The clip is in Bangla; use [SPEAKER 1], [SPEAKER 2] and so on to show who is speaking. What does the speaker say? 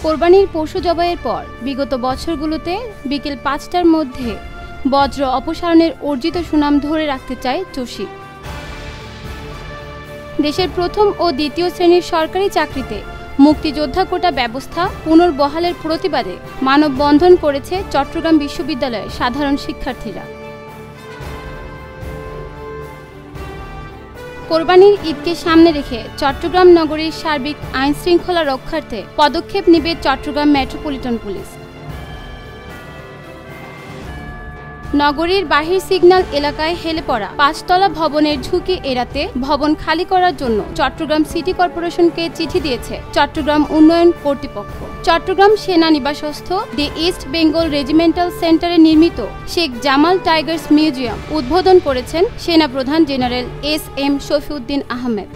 [SPEAKER 1] কোরবানির পশু জবাইয়ের পর বিগত বছরগুলোতে বিকেল ৫টার মধ্যে বজ্র অপসারণের অর্জিত সুনাম ধরে রাখতে চায় চসিক। দেশের প্রথম ও দ্বিতীয় শ্রেণীর সরকারি চাকরিতে মুক্তিযোদ্ধা কোটা ব্যবস্থা পুনর্বহালের প্রতিবাদে মানববন্ধন করেছে চট্টগ্রাম বিশ্ববিদ্যালয়ের সাধারণ শিক্ষার্থীরা। কোরবানির ঈদকে সামনে রেখে চট্টগ্রাম নগরীর সার্বিক আইনশৃঙ্খলা রক্ষার্থে পদক্ষেপ নেবে চট্টগ্রাম মেট্রোপলিটন পুলিশ। নগরীর বাহির সিগন্যাল এলাকায় হেলে পড়া ৫তলা ভবনের ঝুঁকি এড়াতে ভবন খালি করার জন্য চট্টগ্রাম সিটি কর্পোরেশনকে চিঠি দিয়েছে চট্টগ্রাম উন্নয়ন কর্তৃপক্ষ। চট্টগ্রাম সেনানিবাসস্থ দি ইস্ট বেঙ্গল রেজিমেন্টাল সেন্টারে নির্মিত শেখ জামাল টাইগার্স মিউজিয়াম উদ্বোধন করেছেন সেনাপ্রধান general S M Shafiuddin Ahmed.